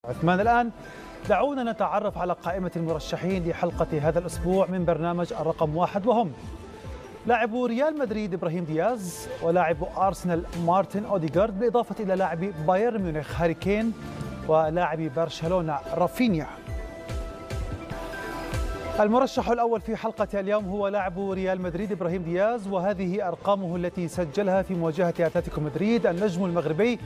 عثمان. الآن دعونا نتعرف على قائمة المرشحين لحلقة هذا الأسبوع من برنامج الرقم واحد، وهم لاعب ريال مدريد إبراهيم دياز، ولاعب أرسنال مارتن أوديغارد، بالإضافة إلى لاعب بايرن ميونخ هاري كين، ولاعب برشلونة رافينيا. المرشح الأول في حلقة اليوم هو لاعب ريال مدريد إبراهيم دياز، وهذه أرقامه التي سجلها في مواجهة أتلتيكو مدريد. النجم المغربي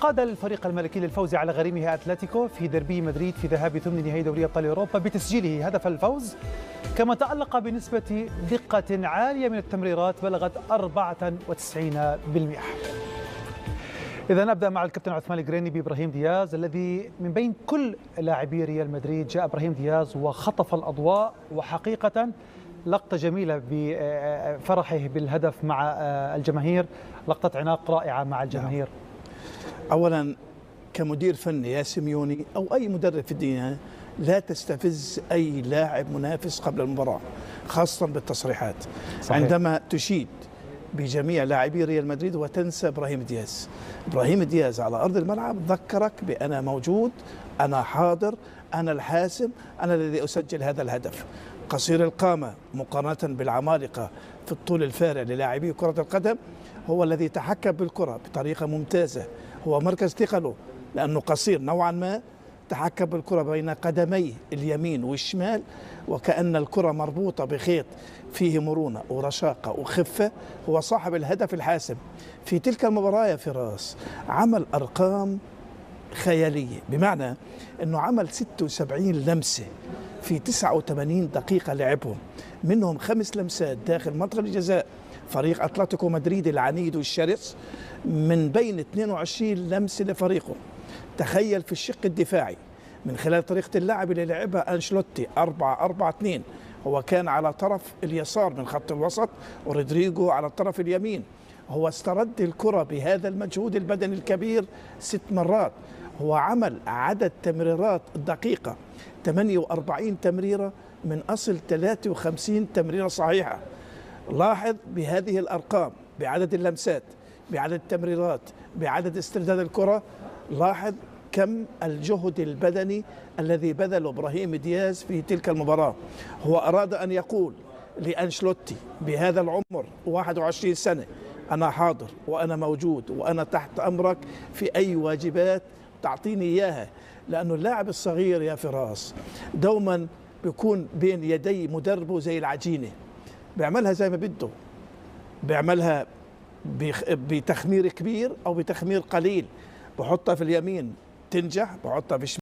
قاد الفريق الملكي للفوز على غريمه أتلتيكو في ديربي مدريد في ذهاب ثمن نهائي دوري أبطال أوروبا بتسجيله هدف الفوز، كما تألق بنسبة دقة عالية من التمريرات بلغت 94%. إذا نبدأ مع الكابتن عثمان القريني بإبراهيم دياز، الذي من بين كل لاعبي ريال مدريد جاء إبراهيم دياز وخطف الأضواء، وحقيقة لقطة جميلة بفرحه بالهدف مع الجماهير، لقطة عناق رائعة مع الجماهير. أولا كمدير فني يا سيميوني أو أي مدرب في الدنيا لا تستفز أي لاعب منافس قبل المباراة، خاصة بالتصريحات. صحيح. عندما تشيد بجميع لاعبي ريال مدريد وتنسى إبراهيم دياز. إبراهيم دياز على أرض الملعب ذكرك بأنا موجود، أنا حاضر، أنا الحاسم، أنا الذي أسجل هذا الهدف. قصير القامة مقارنة بالعمالقة في الطول الفارع للاعبي كرة القدم، هو الذي تحكم بالكرة بطريقة ممتازة، هو مركز ثقله لأنه قصير نوعا ما، تحكم بالكرة بين قدميه اليمين والشمال، وكأن الكرة مربوطة بخيط فيه مرونة ورشاقة وخفة. هو صاحب الهدف الحاسم في تلك المباراة يا فراس. عمل أرقام خيالية، بمعنى أنه عمل 76 لمسة في 89 دقيقة لعبهم، منهم 5 لمسات داخل منطقة الجزاء فريق أتلتيكو مدريد العنيد والشرس، من بين 22 لمسة لفريقه. تخيل في الشق الدفاعي من خلال طريقة اللعب اللي لعبها أنشلوتي 4-4-2، هو كان على طرف اليسار من خط الوسط ورودريجو على الطرف اليمين. هو استرد الكرة بهذا المجهود البدني الكبير 6 مرات. هو عمل عدد تمريرات دقيقة 48 تمريرة من أصل 53 تمريرة صحيحة. لاحظ بهذه الأرقام، بعدد اللمسات، بعدد التمريرات، بعدد استرداد الكرة، لاحظ كم الجهد البدني الذي بذله إبراهيم دياز في تلك المباراة. هو أراد أن يقول لأنشلوتي بهذا العمر 21 سنة أنا حاضر وأنا موجود وأنا تحت أمرك في أي واجبات تعطيني إياها، لأنه اللاعب الصغير يا فراس دوما بيكون بين يدي مدربه زي العجينة، بيعملها زي ما بده، بيعملها بتخمير كبير أو بتخمير قليل، بحطها في اليمين تنجح، بحطها في